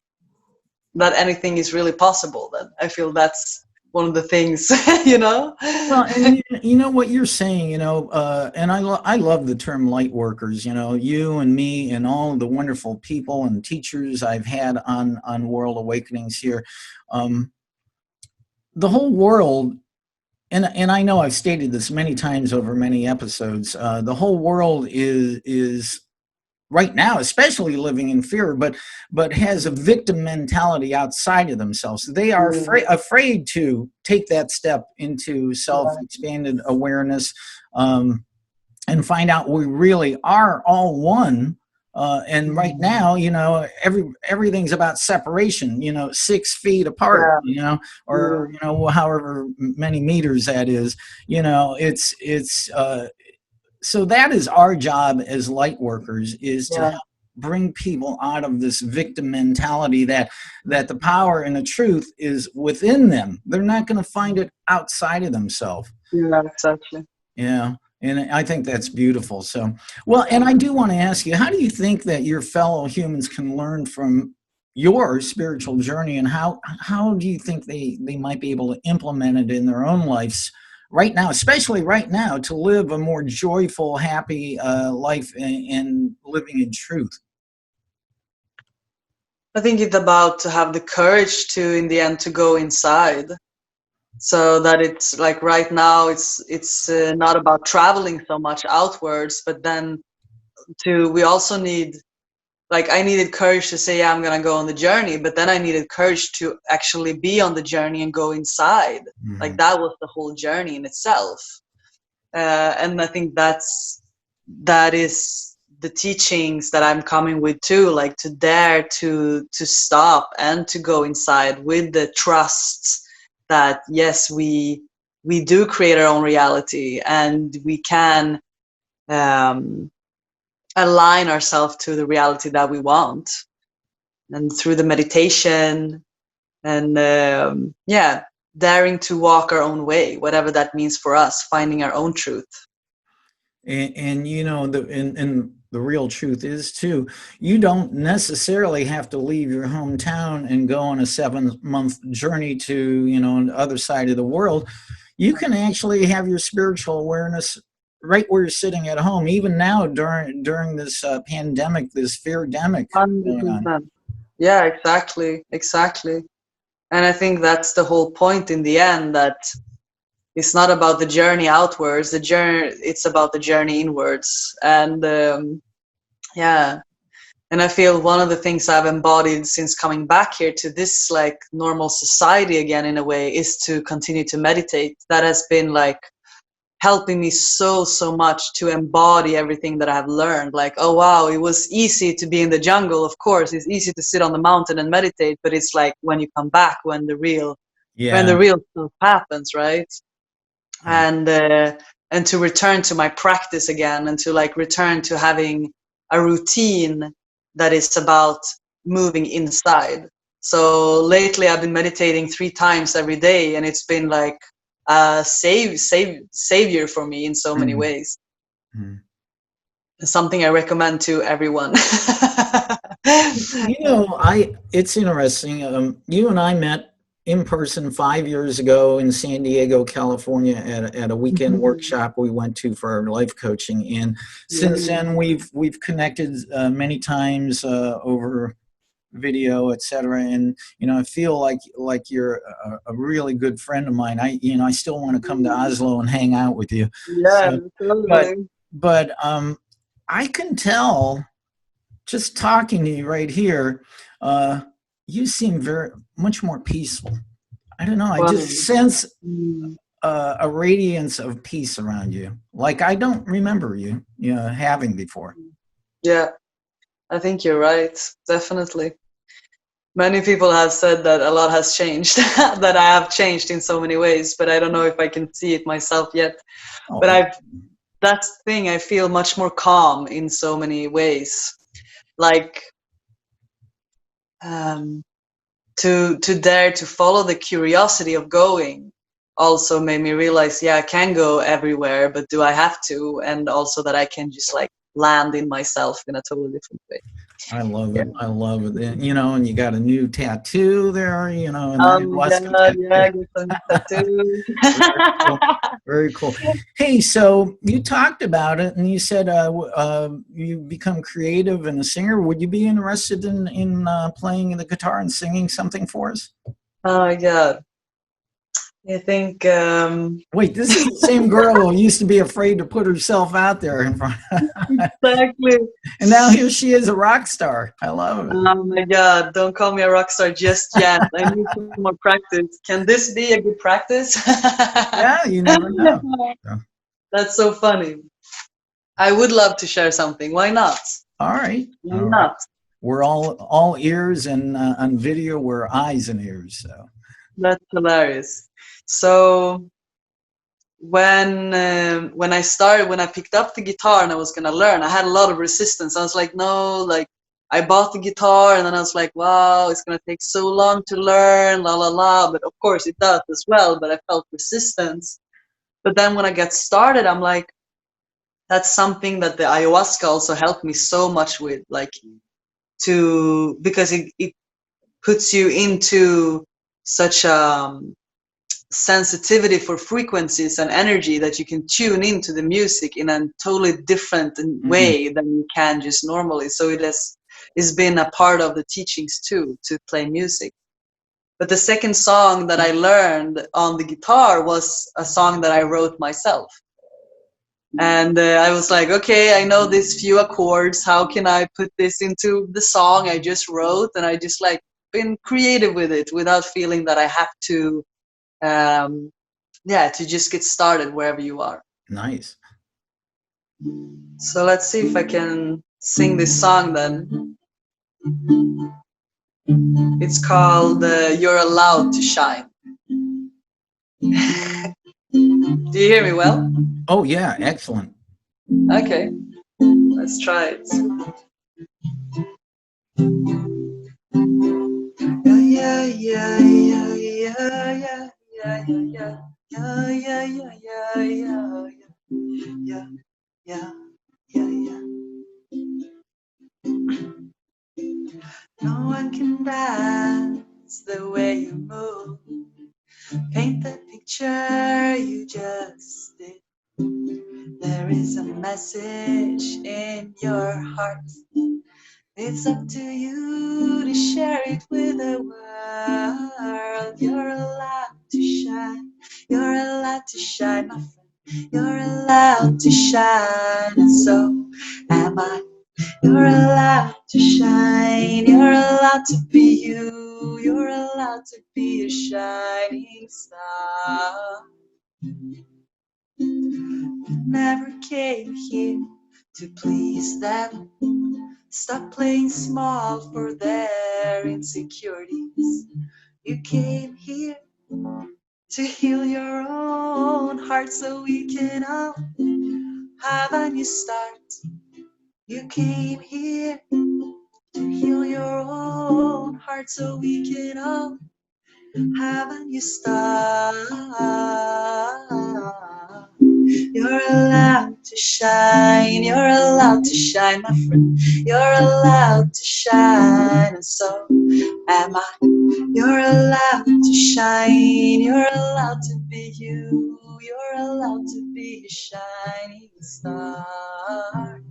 not anything is really possible, then I feel that's one of the things, you know? Well, and you know what you're saying, you know, and I love the term light workers, you know, you and me and all the wonderful people and teachers I've had on World Awakenings here. The whole world, and I know I've stated this many times over many episodes, the whole world is right now, especially living in fear, but has a victim mentality outside of themselves. They are afraid to take that step into self-expanded awareness. And and find out we really are all one. And right now, everything's about separation, 6 feet apart, or, however many meters that is, so that is our job as light workers, is to help bring people out of this victim mentality that the power and the truth is within them. They're not going to find it outside of themselves. Yeah, exactly. Yeah. And I think that's beautiful. So, well, and I do want to ask you, how do you think that your fellow humans can learn from your spiritual journey, and how do you think they might be able to implement it in their own lives right now, especially right now, to live a more joyful, happy life and living in truth? I think it's about to have the courage to, in the end, to go inside. So that it's like right now, it's not about traveling so much outwards, but then we also need, like, I needed courage to say, yeah, I'm gonna go on the journey, but then I needed courage to actually be on the journey and go inside. Mm-hmm. Like, that was the whole journey in itself. And I think that is the teachings that I'm coming with too, like to dare to stop and to go inside with the trust that yes, we do create our own reality, and we can align ourselves to the reality that we want, and through the meditation and daring to walk our own way, whatever that means for us, finding our own truth. And the real truth is too, you don't necessarily have to leave your hometown and go on a 7-month journey to, the other side of the world. You can actually have your spiritual awareness right where you're sitting at home, even now during this pandemic, this fear-demic going on. Yeah, exactly. And I think that's the whole point in the end, that it's not about the journey outwards, it's about the journey inwards. And and I feel one of the things I've embodied since coming back here to this like normal society again, in a way, is to continue to meditate. That has been like helping me so much to embody everything that I have learned. Like, oh wow, it was easy to be in the jungle, of course, it's easy to sit on the mountain and meditate, but it's like when you come back, when the real stuff happens, right? And to return to my practice again, and to like return to having a routine that is about moving inside. So lately I've been meditating 3 times every day, and it's been like a savior for me in so many ways. Something I recommend to everyone. It's interesting. You and I met in person 5 years ago in San Diego, California, at a weekend workshop we went to for our life coaching. And since then, we've connected many times over video, etc. And I feel like you're a really good friend of mine. I still want to come to Oslo and hang out with you. Yeah, totally. But I can tell, just talking to you right here, you seem very much more peaceful. I don't know. I just sense a radiance of peace around you, like I don't remember you having before. Yeah, I think you're right. Definitely. Many people have said that a lot has changed, that I have changed in so many ways, but I don't know if I can see it myself yet. Oh. But that's the thing. I feel much more calm in so many ways. Like, to dare to follow the curiosity of going also made me realize, I can go everywhere, but do I have to? And also that I can just like land in myself in a totally different way. I love it. I love it. And you got a new tattoo there, and tattoo. Very cool. Hey, so you talked about it, and you said you become creative and a singer. Would you be interested in playing the guitar and singing something for us? Oh my God. I think. Wait, this is the same girl who used to be afraid to put herself out there in front. Exactly. And now here she is, a rock star. I love it. Oh my God! Don't call me a rock star just yet. I need some more practice. Can this be a good practice? Yeah, you never know. That's so funny. I would love to share something. Why not? All right. Why All right. not? We're all ears, and on video we're eyes and ears. So That's hilarious. So when I picked up the guitar and I was gonna learn, I had a lot of resistance. I was like, no, like I bought the guitar and then I was like, wow, it's gonna take so long to learn, la la la. But of course it does as well. But I felt resistance. But then when I got started, I'm like, that's something that the ayahuasca also helped me so much with, like because it puts you into such sensitivity for frequencies and energy that you can tune into the music in a totally different way than you can just normally. So it's been a part of the teachings too, to play music. But the second song that I learned on the guitar was a song that I wrote myself. And I was like, okay, I know these few accords. How can I put this into the song I just wrote? And I just like been creative with it without feeling that I have to, to just get started wherever you are. nice. So let's see if I can sing this song then. It's called You're Allowed to Shine. Do you hear me well? Oh yeah, excellent. Okay, let's try it. Yeah, yeah, yeah, yeah, yeah, yeah, yeah, yeah, yeah, yeah, yeah, yeah, yeah, yeah, yeah, yeah. No one can dance the way you move. Paint the picture you just did. There is a message in your heart. It's up to you to share it with the world. You're allowed to shine. You're allowed to shine, my friend. You're allowed to shine, and so am I. You're allowed to shine. You're allowed to be you. You're allowed to be a shining star. You never came here to please them. Stop playing small for their insecurities. You came here to heal your own heart so we can all have a new start. You came here to heal your own heart so we can all have a new start. You're allowed to shine. You're allowed to shine, my friend. You're allowed to shine, and so am I. You're allowed to shine. You're allowed to be you. You're allowed to be a shining star.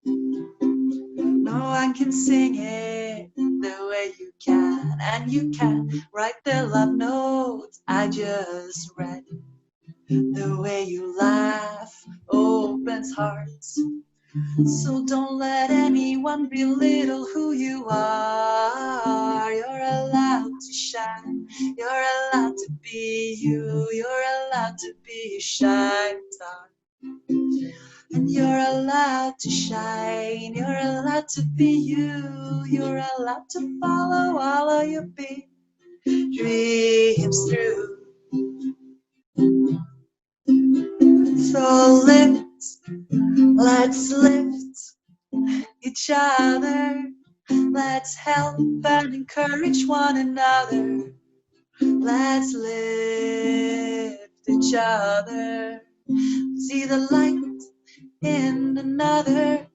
No one can sing it the way you can, and you can write the love notes I just read. The way you laugh opens hearts. So don't let anyone belittle who you are. You're allowed to shine. You're allowed to be you. You're allowed to be a shining star. And you're allowed to shine. You're allowed to be you. You're allowed to follow all of your big dreams through. So let's lift each other. Let's help and encourage one another. Let's lift each other. See the light in another.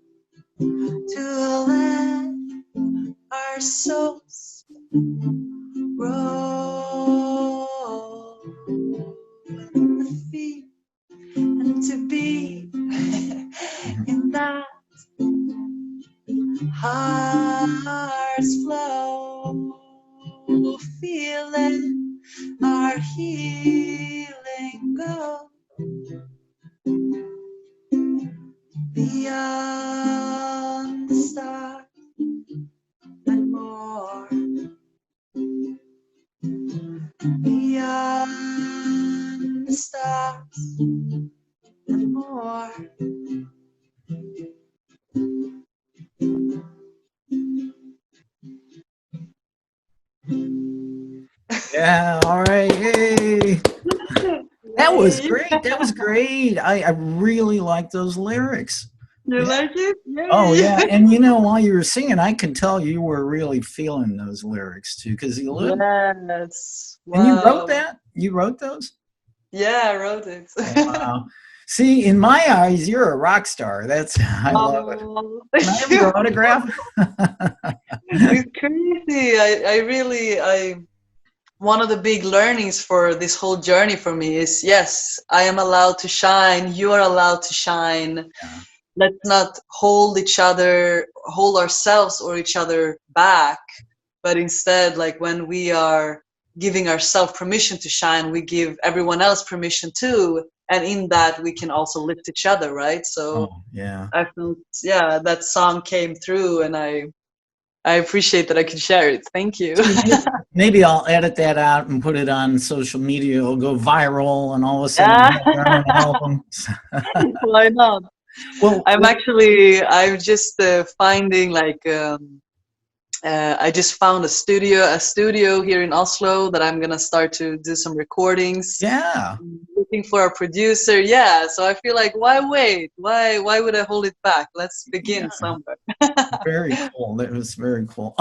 To let our souls grow. And feel and to be in that heart's flow, feeling our healing go beyond the stars and more, beyond the stars and more. Yeah, all right. Hey. That was Yay. great. That was great. I really like those lyrics. You Yeah. like it? Oh, Yay. yeah. And while you were singing, I could tell you were really feeling those lyrics too, because you live. Yes. And you wrote Wow. that? You wrote those? Yeah, I wrote it. Wow. See, in my eyes, you're a rock star. I love it. Oh, Can I thank have you. your autograph? It's crazy. I really, one of the big learnings for this whole journey for me is, yes, I am allowed to shine. You are allowed to shine. Yeah. Let's not hold ourselves or each other back, but instead, like when we are giving ourselves permission to shine, we give everyone else permission too. And in that, we can also lift each other, right? So Oh, yeah. I felt, yeah, that song came through, and I appreciate that I could share it. Thank you. See, maybe I'll edit that out and put it on social media. It'll go viral, and all of a sudden Yeah. you have your own album. Why not? Well, I'm just finding like, I just found a studio here in Oslo that I'm gonna start to do some recordings. yeah. Looking for a producer, yeah. So I feel like, why wait? Why would I hold it back? Let's begin Yeah. somewhere. Very cool. That was very cool.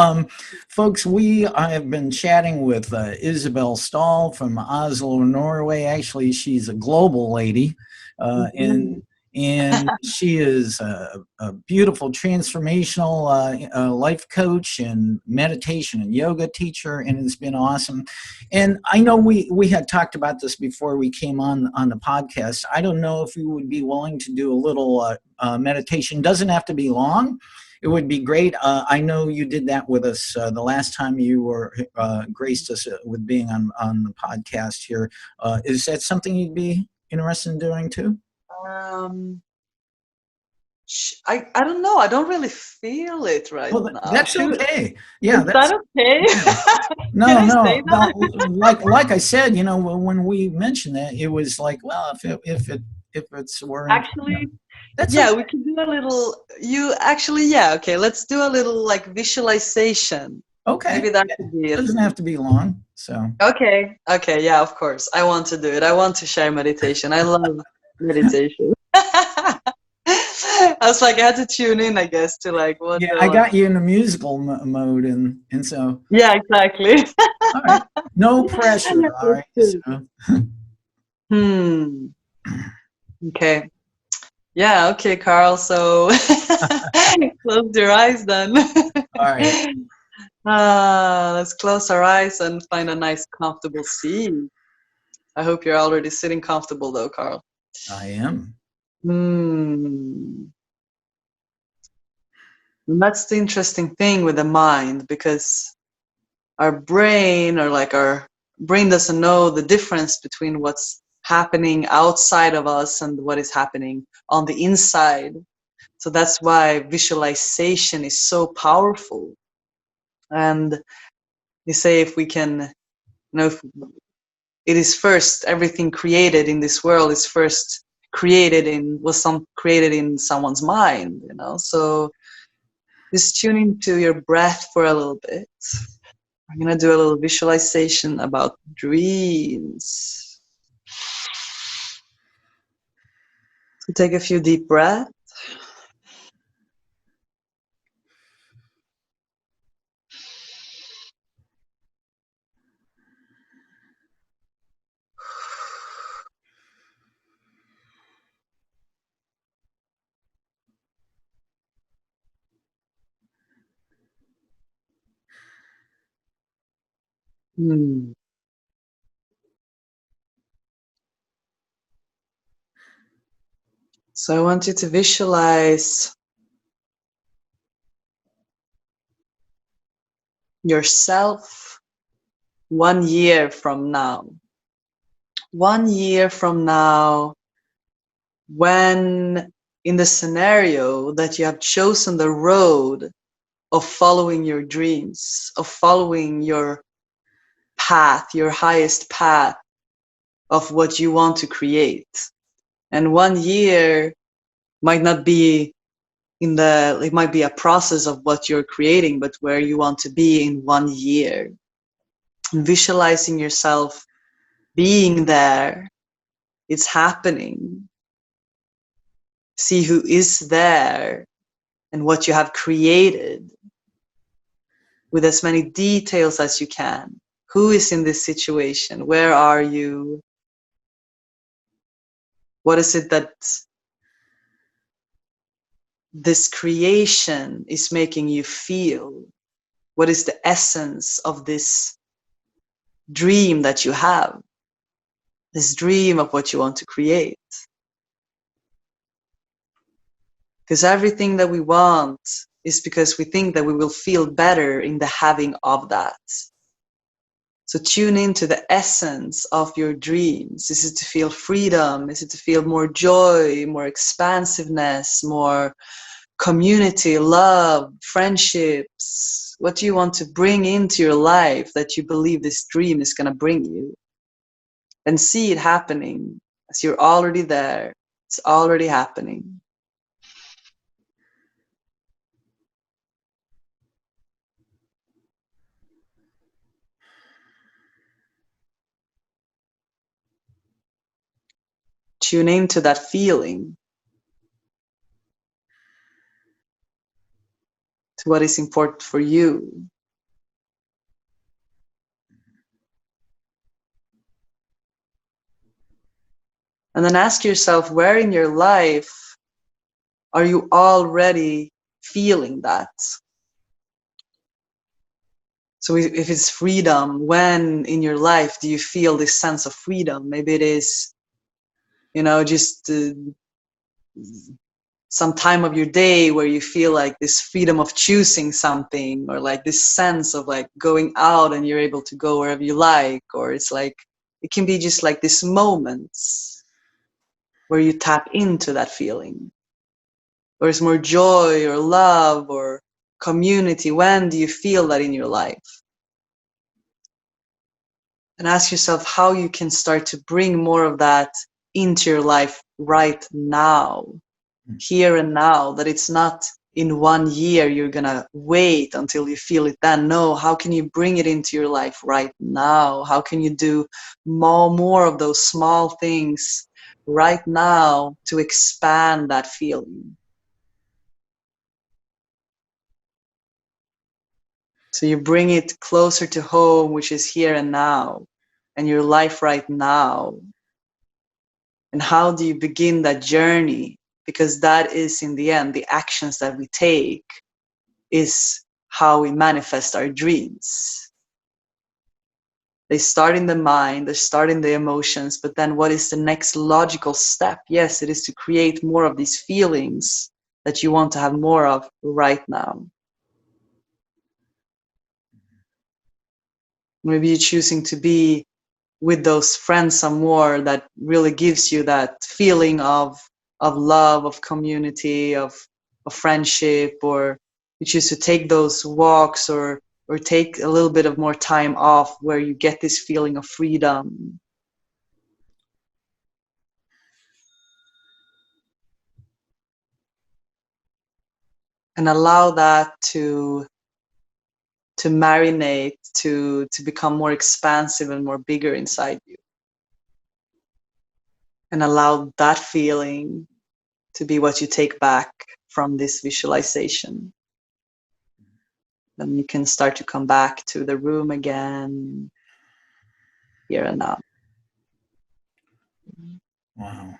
Folks, I have been chatting with Isabel Stal from Oslo, Norway. Actually, she's a global lady, and she is a beautiful transformational life coach and meditation and yoga teacher, and it's been awesome. And I know we had talked about this before we came on the podcast. I don't know if you would be willing to do a little meditation. Doesn't have to be long. It would be great. I know you did that with us the last time you were graced us with being on the podcast here. Is that something you'd be interested in doing too? Um, I don't know. I don't really feel it right Well, now. that's okay. Yeah, Is that okay? yeah. Can No, I no, say no. that? Like I said, when we mentioned that, it was like, well, if it's we're in, Actually, that's yeah, okay. we can do a little. Yeah, okay. Let's do a little like visualization. Okay, Maybe that could be it it. doesn't have to be long. So Okay. Okay. Yeah, of course. I want to do it. I want to share meditation. I love meditation. I was like, I had to tune in, I guess, to like what yeah, I the. got you in a musical mode, and so Yeah, exactly. all right, no pressure. All That's right, good. so Hmm. Okay. Yeah. Okay, Carl. So close your eyes then. all right, Let's close our eyes and find a nice, comfortable seat. I hope you're already sitting comfortable, though, Carl. I am. Hmm. And that's the interesting thing with the mind, because our brain, or like our brain, doesn't know the difference between what's happening outside of us and what is happening on the inside. So that's why visualization is so powerful. And they say, if we can, if it is first, everything created in this world is first created in someone's mind, so just tune into your breath for a little bit. I'm gonna do a little visualization about dreams. So take a few deep breaths. Hmm. So I want you to visualize yourself 1 year from now. 1 year from now, when in the scenario that you have chosen the road of following your dreams, of following your path, your highest path of what you want to create. And 1 year Might not be it might be a process of what you're creating, but where you want to be in 1 year. Visualizing yourself being there. It's happening. See who is there and what you have created with as many details as you can. Who is in this situation? Where are you? What is it that this creation is making you feel? What is the essence of this dream that you have? This dream of what you want to create? Because everything that we want is because we think that we will feel better in the having of that. So tune into the essence of your dreams. Is it to feel freedom? Is it to feel more joy, more expansiveness, more community, love, friendships? What do you want to bring into your life that you believe this dream is going to bring you? And see it happening as you're already there. It's already happening. Tune into that feeling, to what is important for you. And then ask yourself, where in your life are you already feeling that? So if it's freedom, when in your life do you feel this sense of freedom? Maybe it is, just some time of your day where you feel like this freedom of choosing something, or like this sense of like going out and you're able to go wherever you like. Or it's like, it can be just like these moments where you tap into that feeling. Or it's more joy or love or community. When do you feel that in your life? And ask yourself how you can start to bring more of that into your life right now, here and now, that it's not in 1 year you're gonna wait until you feel it then. No, how can you bring it into your life right now? How can you do more of those small things right now to expand that feeling? So you bring it closer to home, which is here and now, and your life right now. And how do you begin that journey? Because that is, in the end, the actions that we take is how we manifest our dreams. They start in the mind, they start in the emotions, but then what is the next logical step? Yes, it is to create more of these feelings that you want to have more of right now. Maybe you're choosing to be with those friends some more, that really gives you that feeling of love, of community, of friendship. Or you choose to take those walks, or take a little bit of more time off where you get this feeling of freedom. And allow that to marinate, to become more expansive and more bigger inside you. And allow that feeling to be what you take back from this visualization. Then you can start to come back to the room again, here and now. Wow.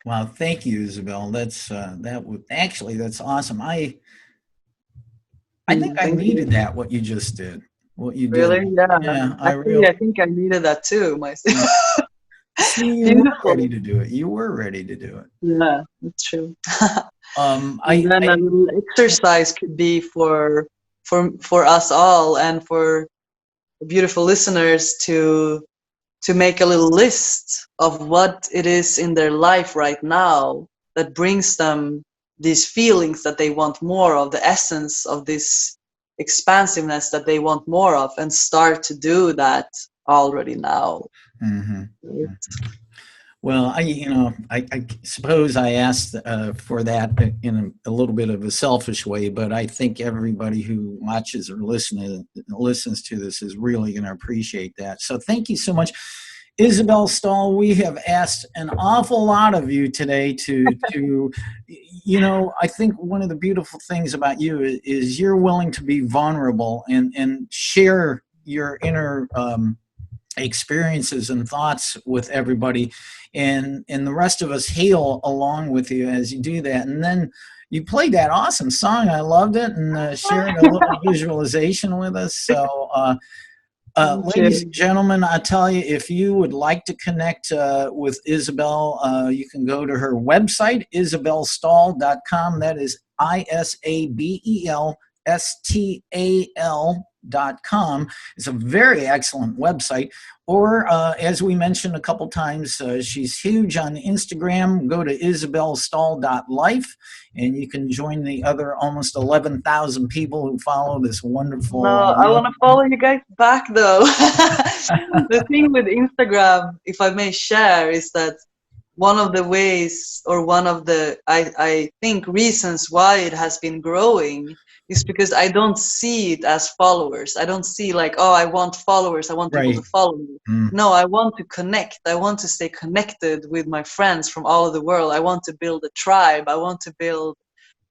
Wow, thank you, Isabel. That's that's awesome. I think I needed that, what you just did. What you did. Really? Yeah. Yeah, I think I needed that too myself. See, you were ready to do it. You were ready to do it. Yeah, that's true. And then a little exercise could be for us all, and for beautiful listeners, to make a little list of what it is in their life right now that brings them these feelings that they want more of, the essence of this expansiveness that they want more of, and start to do that already now. Mm-hmm. Right? Well, I suppose I asked for that in a little bit of a selfish way, but I think everybody who watches or listens to this is really going to appreciate that. So thank you so much. Isabel Stal, we have asked an awful lot of you today I think one of the beautiful things about you is you're willing to be vulnerable and share your inner experiences and thoughts with everybody, and the rest of us heal along with you as you do that. And then you played that awesome song. I loved it, and shared a little visualization with us. So ladies and gentlemen, I tell you, if you would like to connect with Isabel, you can go to her website, isabelstal.com. That is ISABELSTAL.com. It's a very excellent website. Or, as we mentioned a couple times, she's huge on Instagram. Go to isabelstal.life, and you can join the other almost 11,000 people who follow this wonderful... No, I want to follow you guys back, though. The thing with Instagram, if I may share, is that one of the ways, or one of the, I think, reasons why it has been growing is because I don't see it as followers. I don't see like, oh, I want followers, I want people to follow me. No, I want to connect. I want to stay connected with my friends from all over the world. I want to build a tribe. I want to build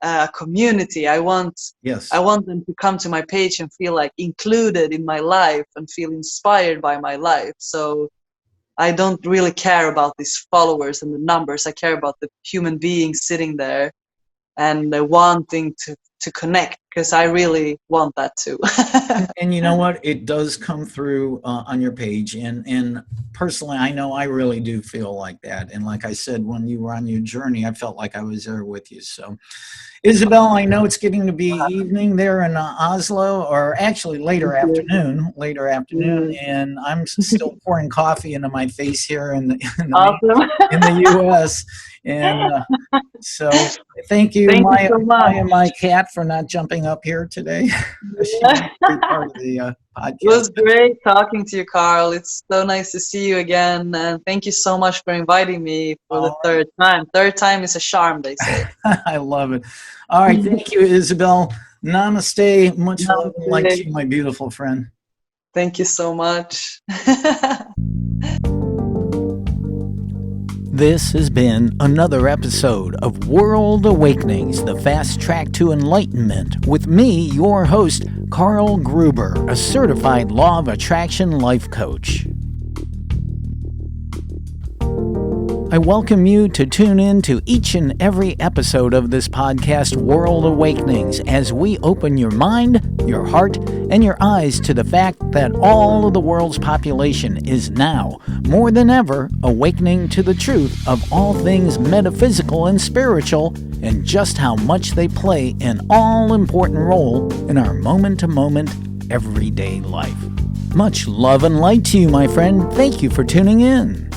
a community. I want them to come to my page and feel like included in my life and feel inspired by my life. So I don't really care about these followers and the numbers. I care about the human being sitting there and wanting to connect, because I really want that too. And you know what? It does come through on your page. And personally, I know I really do feel like that. And like I said, when you were on your journey, I felt like I was there with you. So, Isabel, I know it's getting to be evening there in Oslo, or actually later afternoon, and I'm still pouring coffee into my face here in the U.S. And so thank you, Thank you so much. my cat, for not jumping up here today. She wants to be part of the podcast. It was great talking to you, Carl. It's so nice to see you again. And thank you so much for inviting me for the third time. Third time is a charm, they say. I love it. All right. Thank you, Isabel. Namaste. Much love and light to you, my beautiful friend. Thank you so much. This has been another episode of World Awakenings, the fast track to enlightenment, with me, your host, Carl Gruber, a certified Law of Attraction life coach. I welcome you to tune in to each and every episode of this podcast, World Awakenings, as we open your mind, your heart, and your eyes to the fact that all of the world's population is now, more than ever, awakening to the truth of all things metaphysical and spiritual, and just how much they play an all-important role in our moment-to-moment, everyday life. Much love and light to you, my friend. Thank you for tuning in.